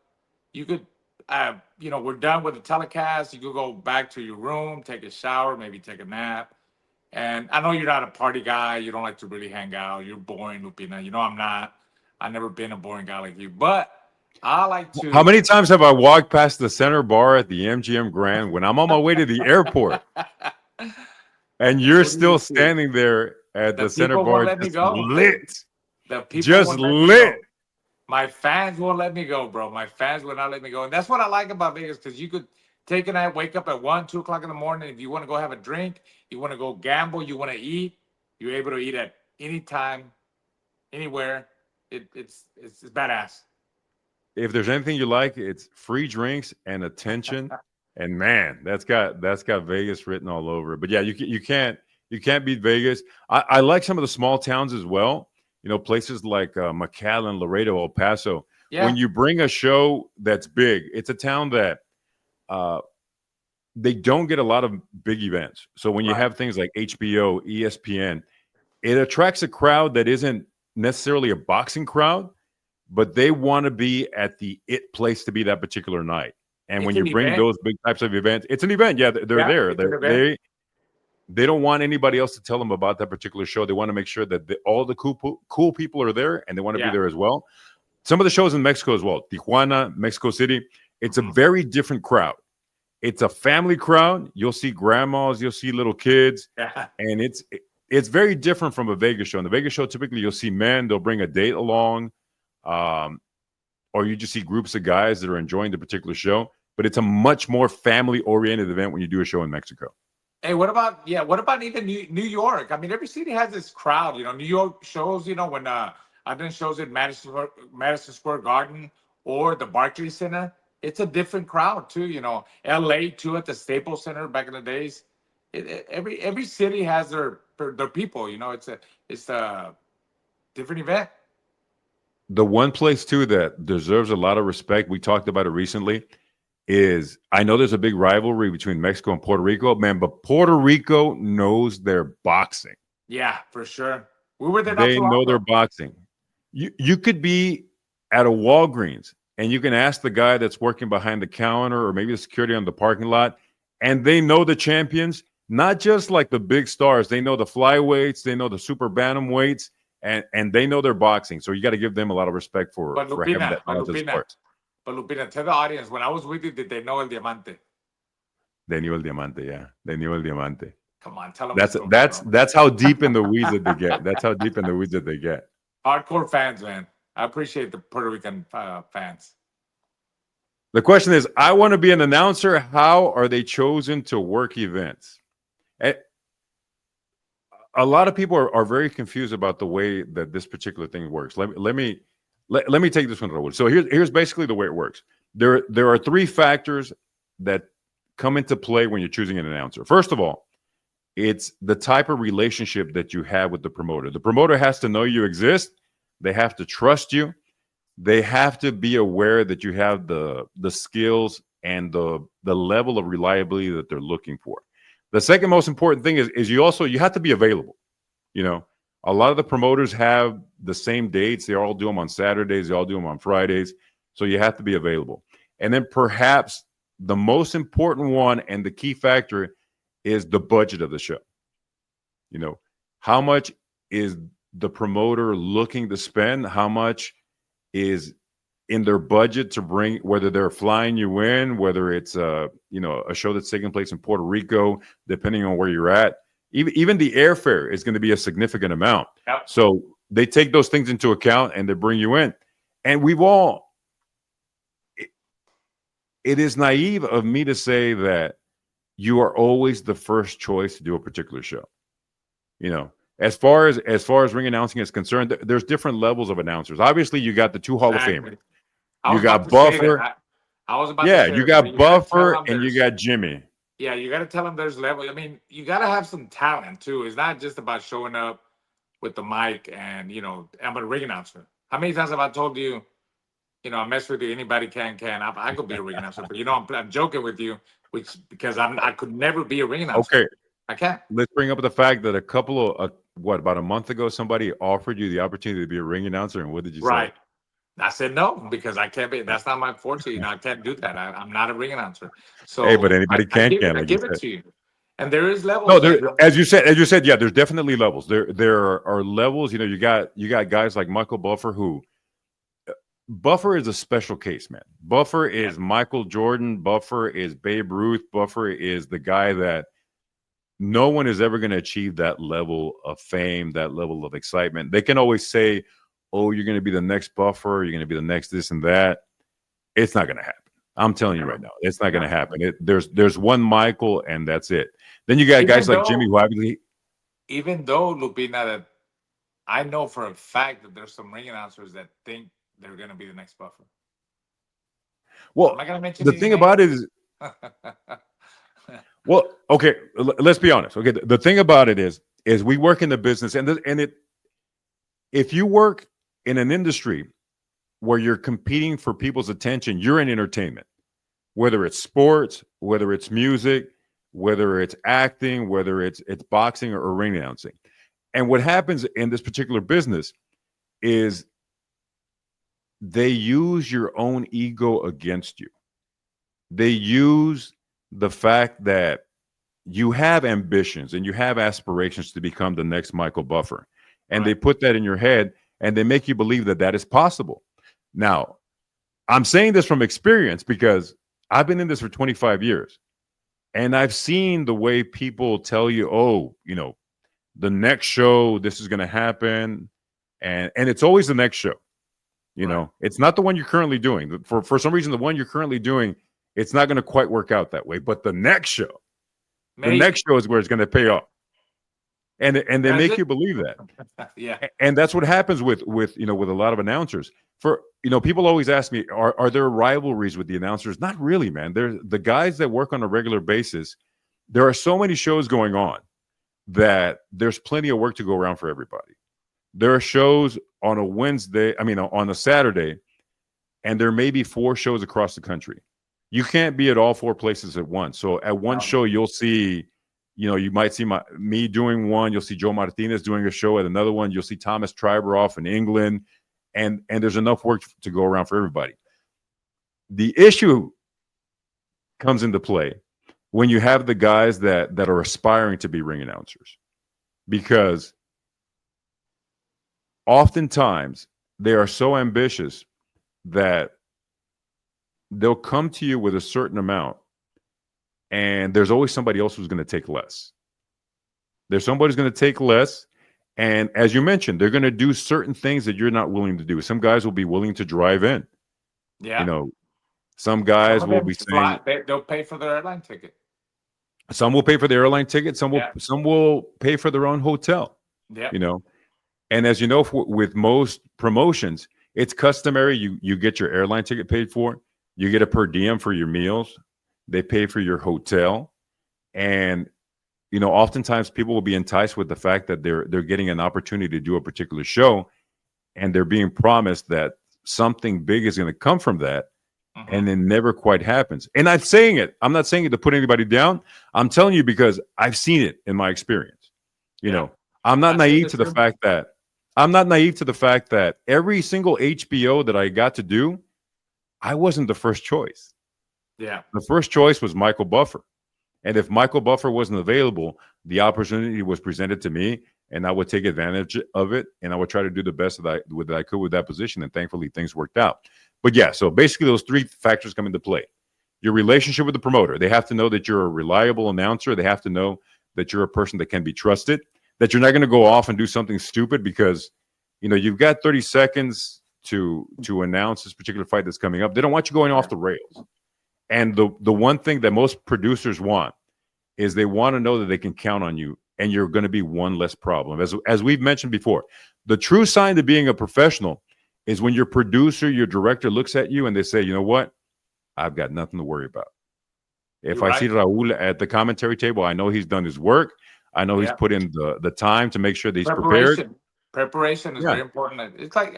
B: you could we're done with the telecast. You could go back to your room, take a shower, maybe take a nap. And I know you're not a party guy. You don't like to really hang out. You're boring, Lupina. I'm not. I've never been a boring guy like you. But I like
A: How
B: to.
A: many times have I walked past the center bar at the MGM Grand when I'm on my way to the airport, and you're
B: What do you
A: still
B: see?
A: standing there at
B: The
A: the center
B: people won't
A: bar,
B: let me
A: just
B: go.
A: lit,
B: The people
A: just
B: won't let me
A: lit?
B: go. My fans won't let me go, bro. My fans will not let me go. And that's what I like about Vegas, because you could take a night, wake up at 1, 2 o'clock in the morning. If you want to go have a drink, you want to go gamble, you want to eat, you're able to eat at any time, anywhere. It's badass.
A: If there's anything you like, it's free drinks and attention. And man, that's got Vegas written all over it. But yeah, you can't beat Vegas. I like some of the small towns as well. Places like McAllen, Laredo, El Paso. When
B: Yeah,
A: you bring a show that's big, it's a town that uh, they don't get a lot of big events. So when you
B: right.
A: have things like HBO, ESPN, it attracts a crowd that isn't necessarily a boxing crowd, but they want to be at the it place to be that particular night. And when
B: It's
A: you
B: an
A: bring
B: event.
A: those big types of events, it's an event. Yeah, they're
B: Yeah,
A: there.
B: it's an
A: They're,
B: event.
A: they don't want anybody else to tell them about that particular show. They want to make sure that all the cool people are there, and they want to be
B: Yeah.
A: there as well. Some of the shows in Mexico as well, Tijuana, Mexico City, it's a
B: Mhm.
A: very different crowd. It's a family crowd. You'll see grandmas, you'll see little kids,
B: Yeah.
A: and it's very different from a Vegas show. In the Vegas show, typically you'll see men, they'll bring a date along, um, or you just see groups of guys that are enjoying the particular show. But it's a much more family oriented event when you do a show in Mexico.
B: Hey, what about even New York? I mean, every city has this crowd. You know, New York shows. You know, when I've done shows at Madison Square Garden or the Barclays Center, it's a different crowd too. You know, L.A. too at the Staples Center back in the days. Every city has their people. You know, it's a different event.
A: The one place too that deserves a lot of respect, we talked about it recently, is I know there's a big rivalry between Mexico and Puerto Rico, man, but Puerto Rico knows their boxing.
B: Yeah, for sure. We were there not
A: They
B: too long
A: know their
B: ago.
A: boxing. You could be at a Walgreens and you can ask the guy that's working behind the counter or maybe the security on the parking lot, and they know the champions, not just like the big stars. They know the flyweights, they know the super bantamweights, and they know their boxing. So you got to give them a lot of respect for
B: But
A: having
B: Lupina,
A: that
B: but
A: knowledge of the
B: Lupina,
A: sport.
B: but Lupina, tell the audience when I was with you, did they know El Diamante?
A: They knew El Diamante, yeah. They knew El Diamante.
B: Come on, tell them the
A: That's
B: story,
A: that's
B: bro.
A: that's how deep in the weeds that they get. That's how deep in the weeds that they get.
B: Hardcore fans, man. I appreciate the Puerto Rican fans.
A: The question is, I want to be an announcer. How are they chosen to work events? A lot of people are very confused about the way that this particular thing works. Let me take this one, Raul. So here's basically the way it works. There are three factors that come into play when you're choosing an announcer. First of all, it's the type of relationship that you have with the promoter. The promoter has to know you exist. They have to trust you. They have to be aware that you have the skills and the level of reliability that they're looking for. The second most important thing is you have to be available. You know, a lot of the promoters have the same dates. They all do them on Saturdays. They all do them on Fridays. So you have to be available. And then perhaps the most important one and the key factor is the budget of the show. You know, how much is the promoter looking to spend? How much is in their budget to bring, whether they're flying you in, whether it's a show that's taking place in Puerto Rico, depending on where you're at. Even the airfare is going to be a significant amount.
B: Yep.
A: So they take those things into account and they bring you in. And it is naive of me to say that you are always the first choice to do a particular show. You know, as far as ring announcing is concerned, there's different levels of announcers. Obviously, you got the two Hall of Famers. You got Buffer.
B: I was about
A: Yeah,
B: to say
A: you
B: that, but
A: got
B: you gotta tell
A: Buffer
B: them
A: and you got Jimmy.
B: yeah, you got to tell them there's level. I mean, you got to have some talent too. It's not just about showing up with the mic and I'm a ring announcer. How many times have I told you, I mess with you. Anybody can. I could be a ring announcer, but I'm joking with you, because I could never be a ring announcer.
A: Okay,
B: I can't.
A: let's bring up the fact that a couple of about a month ago, somebody offered you the opportunity to be a ring announcer, and what did you
B: Right.
A: say?
B: I said no because I can't be. That's not my forte. I can't do that. I'm not a ring announcer. So
A: Hey, but anybody
B: I
A: like you
B: give it
A: said.
B: to you, and there is levels.
A: No, there, as you said, yeah, there's definitely levels. There are levels. You got guys like Michael Buffer, who Buffer is a special case, man. Buffer is Michael Jordan. Buffer is Babe Ruth. Buffer is the guy that no one is ever going to achieve that level of fame, that level of excitement. They can always say, oh, you're going to be the next Buffer, you're going to be the next this and that. It's not going to happen. I'm telling you right now, it's not going to happen. There's one Michael, and that's it. Then you got guys like Jimmy, who obviously.
B: Even though, Lupina, that I know for a fact that there's some ring announcers that think they're going to be the next Buffer.
A: Well,
B: am I going to mention
A: the thing about it is, well, okay, let's be honest. Okay, the thing about it is we work in the business, if you work in an industry where you're competing for people's attention, you're in entertainment, whether it's sports, whether it's music, whether it's acting, whether it's boxing or ring announcing. And what happens in this particular business is they use your own ego against you. They use the fact that you have ambitions and you have aspirations to become the next Michael Buffer. And They put that in your head and they make you believe that that is possible. Now, I'm saying this from experience because I've been in this for 25 years. And I've seen the way people tell you, oh, the next show, this is going to happen. And it's always the next show. It's not the one you're currently doing. For some reason, the one you're currently doing, it's not going to quite work out that way. But the next show, The
B: Maybe.
A: next show is where it's going to pay off. And they make you believe that.
B: Yeah.
A: And that's what happens with with a lot of announcers. For people always ask me, are there rivalries with the announcers? Not really, man. They're the guys that work on a regular basis. There are so many shows going on that there's plenty of work to go around for everybody. There are shows on a Wednesday, on a Saturday, and there may be 4 shows across the country. You can't be at all 4 places at once. So at one show, you'll see, you might see me doing one. You'll see Joe Martinez doing a show at another one. You'll see Thomas Triberoff in England, and there's enough work to go around for everybody. The issue comes into play when you have the guys that are aspiring to be ring announcers, because oftentimes they are so ambitious that they'll come to you with a certain amount, and there's always somebody else who's going to take less. There's somebody who's going to take less, and as you mentioned, they're going to do certain things that you're not willing to do. Some guys will be willing to drive in.
B: Yeah.
A: Some guys will be saying
B: they'll pay for their airline ticket.
A: Some will pay for the airline ticket. Some will pay for their own hotel.
B: Yeah.
A: And as you know, with most promotions, it's customary. You get your airline ticket paid for. You get a per diem for your meals. They pay for your hotel, and oftentimes people will be enticed with the fact that they're getting an opportunity to do a particular show, and they're being promised that something big is going to come from that. And it never quite happens. And I'm saying it. I'm not saying it to put anybody down. I'm telling you because I've seen it in my experience. I'm not naive to the fact that every single HBO that I got to do, I wasn't the first choice.
B: Yeah.
A: The first choice was Michael Buffer. And if Michael Buffer wasn't available, the opportunity was presented to me, and I would take advantage of it, and I would try to do the best that I could with that position. And thankfully, things worked out. But yeah, so basically those 3 factors come into play. Your relationship with the promoter. They have to know that you're a reliable announcer. They have to know that you're a person that can be trusted, that you're not going to go off and do something stupid because, you've got 30 seconds to announce this particular fight that's coming up. They don't want you going off the rails. And the one thing that most producers want is they want to know that they can count on you, and you're going to be one less problem. As we've mentioned before, the true sign to being a professional is when your producer, your director looks at you and they say, you know what? I've got nothing to worry about. If I see Raul at the commentary table, I know he's done his work. I know he's put in the time to make sure that he's prepared.
B: Preparation is very important. It's like,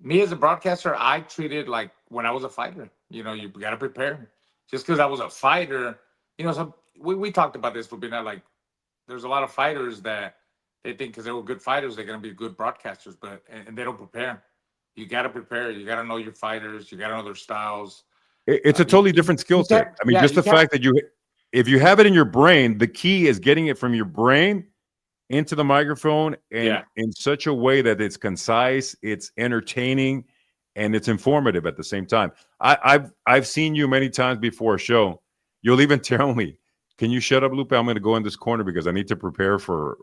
B: me as a broadcaster, I treated like when I was a fighter. You got to prepare. Just because I was a fighter, we talked about this, Lupina, like there's a lot of fighters that they think because they were good fighters, they're going to be good broadcasters, and they don't prepare. You got to prepare. You got to know your fighters. You got to know their styles.
A: It's a totally different skill set. Just the fact that if you have it in your brain, the key is getting it from your brain into the microphone and in such a way that it's concise, it's entertaining, and it's informative at the same time. I've seen you many times before a show. You'll even tell me, can you shut up, Lupe? I'm going to go in this corner because I need to prepare for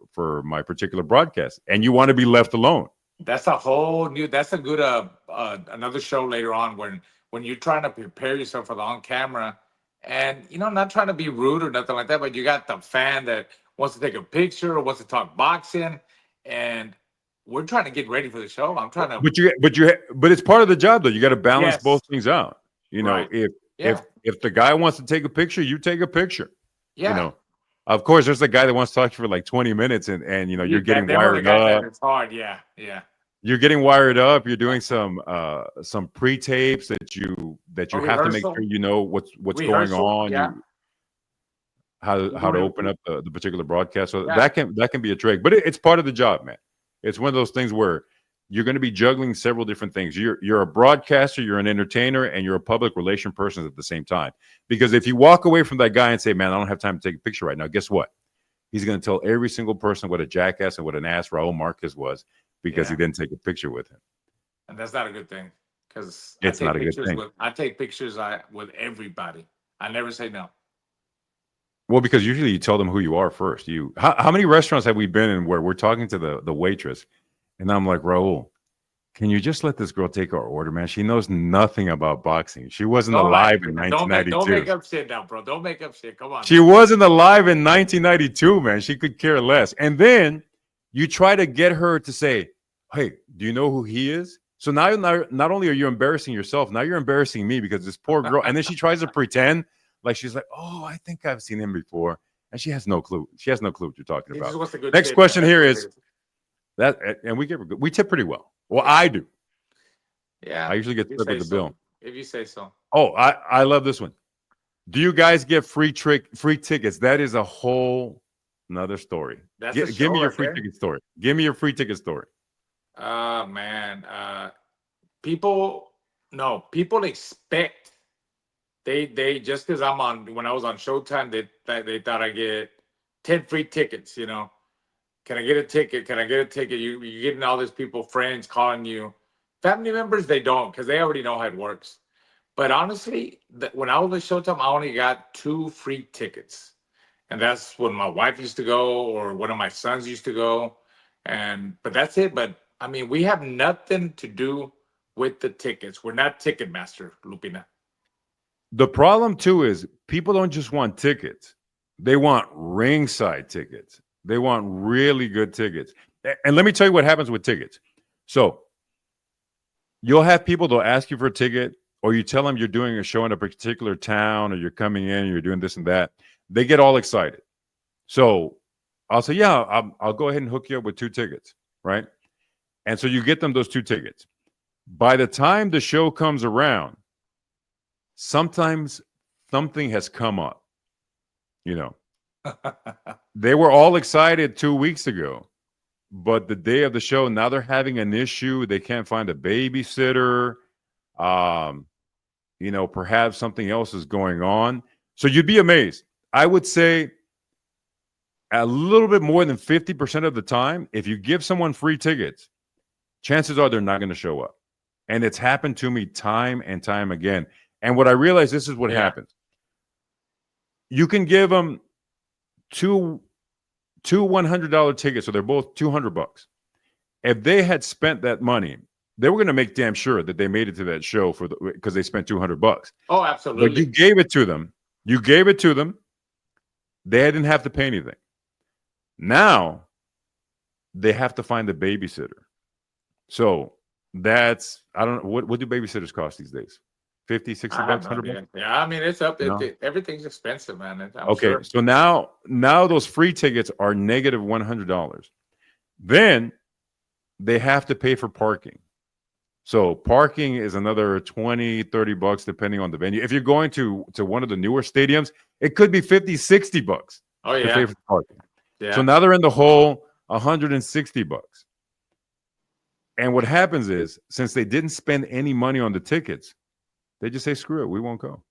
A: my particular broadcast. And you want to be left alone.
B: That's a good another show later on when you're trying to prepare yourself for the on camera, and not trying to be rude or nothing like that, but you got the fan that wants to take a picture or wants to talk boxing, and we're trying to get ready for the show. I'm trying to,
A: but it's part of the job though. You got to balance both things out.
B: Right.
A: If the guy wants to take a picture, you take a picture.
B: Yeah.
A: Of course, there's the guy that wants to talk to you for like 20 minutes, and you're getting wired up.
B: It's hard, yeah.
A: You're getting wired up. You're doing some pre-tapes that you have to make sure you know what's going on.
B: Yeah.
A: How to open up the particular broadcast. So that can be a trick, but it's part of the job, man. It's one of those things where you're going to be juggling several different things. You're a broadcaster, you're an entertainer, and you're a public relation person at the same time. Because if you walk away from that guy and say, man, I don't have time to take a picture right now, guess what? He's going to tell every single person what a jackass and what an ass Raul Marquez was because he didn't take a picture with him.
B: And that's not a good thing, because
A: it's not a good thing.
B: I take pictures with everybody. I never say no.
A: Well, because usually you tell them who you are first. How many restaurants have we been in where we're talking to the waitress, and I'm like, Raul, can you just let this girl take our order, man? She knows nothing about boxing. She wasn't
B: Don't lie
A: alive
B: to
A: in
B: me. Don't
A: 1992.
B: make up shit now, bro. Don't make up shit. Come on,
A: She
B: man.
A: wasn't alive in 1992, man. She could care less. And then you try to get her to say, hey, do you know who he is? So now not only are you embarrassing yourself, now you're embarrassing me because this poor girl. And then she tries to pretend like she's like, oh, I think I've seen him before. And she has no clue. She has no clue what you're talking
B: He
A: about.
B: just wants a good
A: Next
B: tip,
A: question
B: man.
A: here
B: That's what
A: is
B: it is.
A: that, and we tip pretty well. Well, I do.
B: Yeah.
A: I usually get
B: If you
A: stuck with
B: say
A: the
B: so.
A: bill.
B: If you say so.
A: Oh, I love this one. Do you guys get free tickets? That is a whole another story.
B: That's a
A: Give
B: show
A: me your
B: right
A: free
B: there.
A: ticket story. Give me your free ticket story.
B: Man. People people expect they just because I'm on when I was on Showtime, they thought I get 10 free tickets, you know. Can I get a ticket? Can I get a ticket? You're getting all these people, friends calling you. Family members, they don't because they already know how it works. But honestly, when I was at Showtime, I only got 2 free tickets. And that's when my wife used to go or one of my sons used to go. But that's it. But I mean, we have nothing to do with the tickets. We're not Ticketmaster, Lupina.
A: The problem too is people don't just want tickets. They want ringside tickets. They want really good tickets. And let me tell you what happens with tickets. So you'll have people, they'll ask you for a ticket, or you tell them you're doing a show in a particular town, or you're coming in, you're doing this and that. They get all excited. So I'll say, yeah, I'll go ahead and hook you up with 2 tickets, right? And so you get them those 2 tickets. By the time the show comes around, sometimes something has come up. You know, they were all excited 2 weeks ago, but the day of the show, now they're having an issue. They can't find a babysitter. Perhaps something else is going on. So you'd be amazed. I would say a little bit more than 50% of the time, if you give someone free tickets, chances are they're not going to show up. And it's happened to me time and time again. And what I realized, this is what happens. You can give them two $100 tickets, so they're both $200. If they had spent that money, they were going to make damn sure that they made it to that show because they spent $200.
B: Oh, absolutely.
A: But you gave it to them. You gave it to them. They didn't have to pay anything. Now they have to find a babysitter. So that's, I don't know, what do babysitters cost these days? 50, 60 bucks, 100 bucks?
B: Yeah, I mean, it's up.
A: No.
B: Everything's expensive, man. I'm
A: Okay,
B: sure.
A: so now those free tickets are negative $100. Then they have to pay for parking. So parking is another 20, 30 bucks depending on the venue. If you're going to one of the newer stadiums, it could be 50, 60 bucks
B: Oh,
A: to
B: yeah.
A: pay for parking.
B: Yeah.
A: So now they're in the hole 160 bucks. And what happens is, since they didn't spend any money on the tickets, they just say, screw it, we won't go.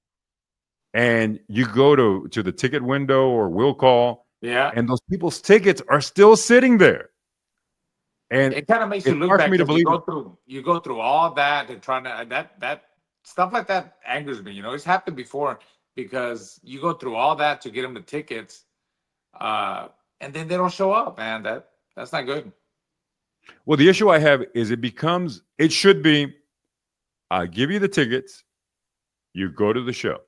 A: And you go to the ticket window or will call, and those people's tickets are still sitting there. And
B: it kind of makes you
A: it's
B: look
A: hard
B: back
A: for me to
B: because
A: believe
B: you go through all that and trying to that stuff like that angers me. You know, it's happened before because you go through all that to get them the tickets, and then they don't show up, man. That's not good.
A: Well, the issue I have is it should be, I give you the tickets, you go to the show.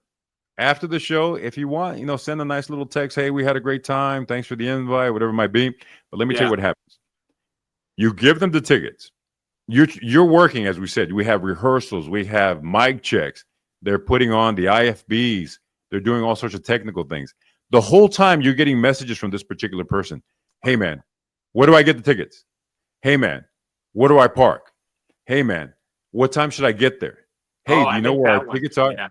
A: After the show, if you want, send a nice little text. Hey, we had a great time. Thanks for the invite, whatever it might be. But let me tell you what happens. You give them the tickets. You're working, as we said. We have rehearsals. We have mic checks. They're putting on the IFBs. They're doing all sorts of technical things. The whole time you're getting messages from this particular person. Hey, man, where do I get the tickets? Hey, man, where do I park? Hey, man, what time should I get there? Hey, do you know where our tickets are?
B: Yeah.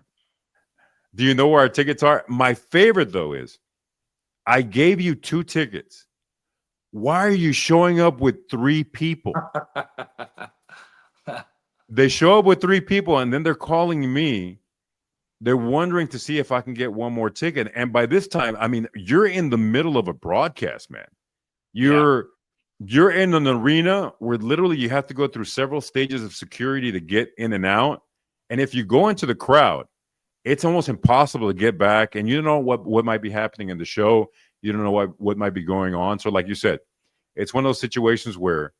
A: Do you know where our tickets are? My favorite, though, is I gave you 2 tickets. Why are you showing up with 3 people? They show up with 3 people, and then they're calling me. They're wondering to see if I can get one more ticket. And by this time, I mean, you're in the middle of a broadcast, man. You're in an arena where literally you have to go through several stages of security to get in and out. And if you go into the crowd, it's almost impossible to get back. And you don't know what might be happening in the show. You don't know what might be going on. So like you said, it's one of those situations where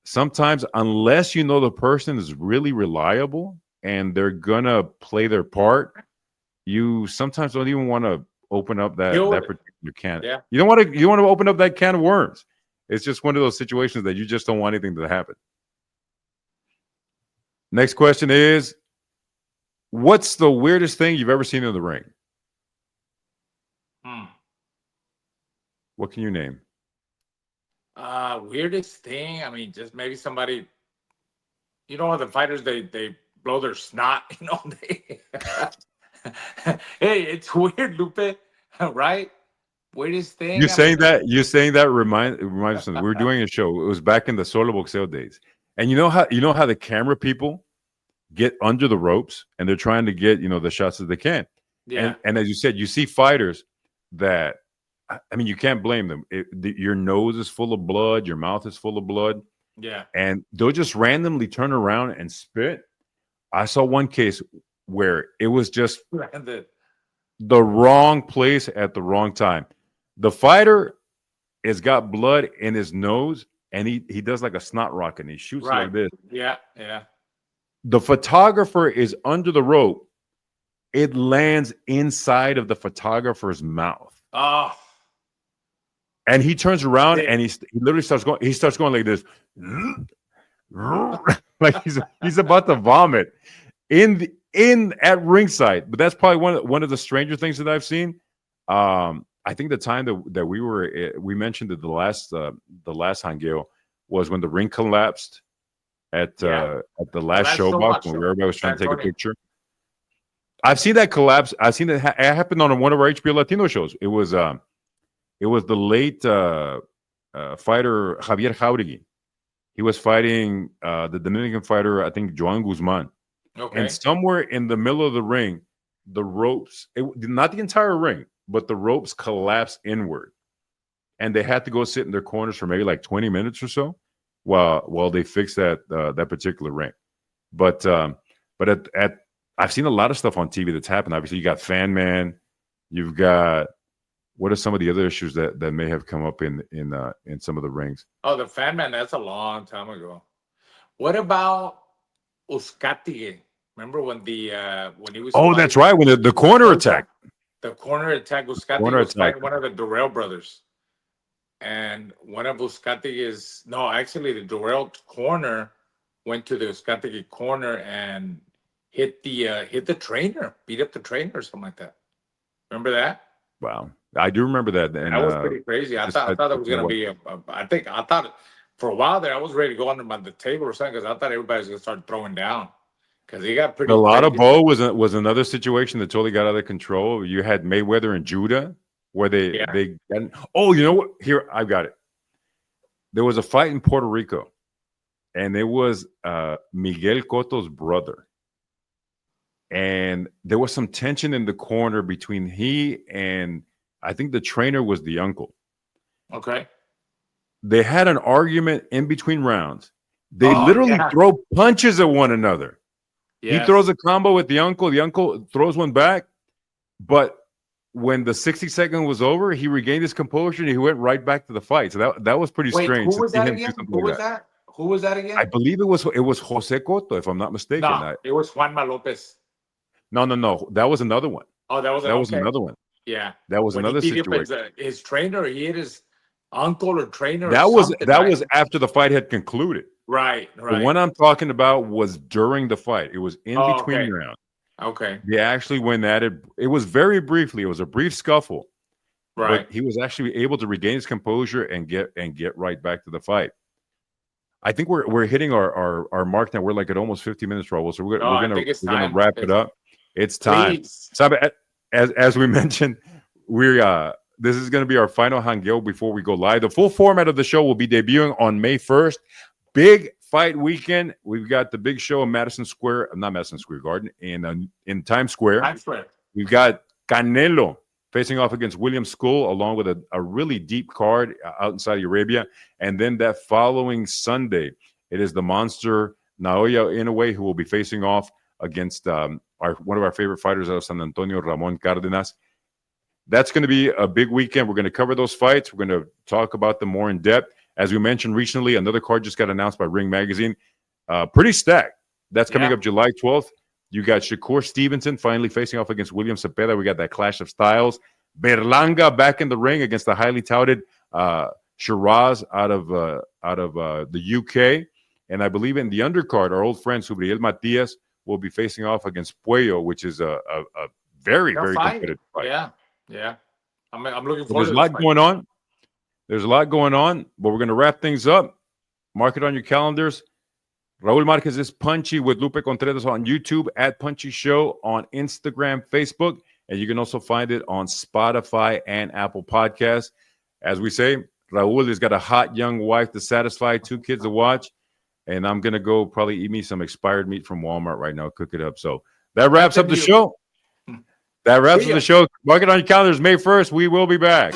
A: sometimes, unless you know the person is really reliable and they're gonna play their part, you sometimes don't even want to open up that
B: Killed it.
A: particular can.
B: Yeah.
A: You want to open up that can of worms. It's just one of those situations that you just don't want anything to happen. Next question is, what's the weirdest thing you've ever seen in the ring? What can you name?
B: Weirdest thing. I mean, just maybe somebody. You know, the fighters they blow their snot. You know, they. Hey, it's weird, Lupe. Right? Weirdest thing.
A: You saying that reminds me of something. We were doing a show. It was back in the solo boxeo days, and you know how the camera people get under the ropes and they're trying to get the shots that they can.
B: Yeah.
A: And as you said, you see fighters that, I mean, you can't blame them. Your nose is full of blood, your mouth is full of blood.
B: Yeah.
A: And they'll just randomly turn around and spit. I saw one case where it was just the wrong place at the wrong time. The fighter has got blood in his nose, and he does like a snot rocket, and he shoots like this.
B: Yeah, yeah.
A: The photographer is under the rope. It lands inside of the photographer's mouth.
B: Oh.
A: And he turns around and he literally starts going like this. Like he's about to vomit at ringside. But that's probably one of the stranger things that I've seen. I think the time that we mentioned that the last Hangueo was when the ring collapsed at the last showbox when everybody was trying to take a picture. I've seen that collapse. I've seen it happen on one of our HBO Latino shows. It was the late fighter Javier Jauregui. He was fighting the Dominican fighter, I think, Joan Guzman.
B: Okay.
A: And somewhere in the middle of the ring, the ropes, not the entire ring, but the ropes collapsed inward. And they had to go sit in their corners for maybe like 20 minutes or so while they fix that particular ring. But I've seen a lot of stuff on TV that's happened. Obviously, you got Fan Man, you've got, what are some of the other issues that may have come up in some of the rings?
B: Oh, the Fan Man, that's a long time ago. What about Uzcategui? Remember when he was?
A: Oh, that's right. When the corner attack.
B: The corner attack. Uzcategui was fighting one of the Durrell brothers, and one of Uzcategui's actually the Durrell corner went to the Uzcategui corner and hit the trainer, beat up the trainer or something like that. Remember that?
A: Wow, I do remember that. And
B: that was pretty crazy. I thought it was gonna be. I thought for a while there, I was ready to go under the table or something because I thought everybody was gonna start throwing down because he got pretty.
A: A lot of Bo was another situation that totally got out of control. You had Mayweather and Judah where they oh, you know what? Here, I've got it. There was a fight in Puerto Rico, and it was Miguel Cotto's brother. And there was some tension in the corner between he and I think the trainer was the uncle.
B: Okay.
A: They had an argument in between rounds. They literally throw punches at one another. Yes. He throws a combo with the uncle throws one back. But when the 60-second was over, he regained his composure and he went right back to the fight. So that was pretty strange.
B: Who was that again? Who was that again?
A: I believe it was Jose Cotto, if I'm not mistaken.
B: No, it was Juanma Lopez.
A: No. That was another one.
B: Oh, that was
A: another one.
B: Yeah,
A: that was another situation.
B: His trainer, he hit his uncle or trainer.
A: That was after the fight had concluded.
B: Right.
A: The one I'm talking about was during the fight. It was in between rounds.
B: Okay.
A: They actually went at it. It was very briefly. It was a brief scuffle.
B: Right.
A: But he was actually able to regain his composure and get right back to the fight. I think we're hitting our mark now. We're like at almost 50 minutes, Raul. So we're gonna wrap it up. It's time. So, as we mentioned, this is going to be our final Hangueo before we go live. The full format of the show will be debuting on May 1st. Big fight weekend. We've got the big show in not Madison Square Garden, in Times Square.
B: Times Square.
A: We've got Canelo facing off against William Skull, along with a really deep card out in Saudi Arabia. And then that following Sunday, it is the monster Naoya Inoue who will be facing off against one of our favorite fighters out of San Antonio, Ramon Cardenas. That's going to be a big weekend. We're going to cover those fights. We're going to talk about them more in depth. As we mentioned recently, another card just got announced by Ring Magazine. Pretty stacked. That's coming up July 12th. You got Shakur Stevenson finally facing off against William Cepeda. We got that clash of styles. Berlanga back in the ring against the highly touted Shiraz out of the UK. And I believe in the undercard, our old friend Subriel Matias will be facing off against Puello, which is a very competitive fight.
B: Yeah. I'm looking forward to
A: There's a lot going on. There's a lot going on, but we're going to wrap things up. Mark it on your calendars. Raul Marquez is Punchy with Lupe Contreras on YouTube, at Punchy Show on Instagram, Facebook, and you can also find it on Spotify and Apple Podcasts. As we say, Raul has got a hot young wife to satisfy, 2 kids to watch, and I'm going to go probably eat me some expired meat from Walmart right now, cook it up. So that wraps up the show. That wraps up the show. Mark it on your calendars. May 1st, we will be back.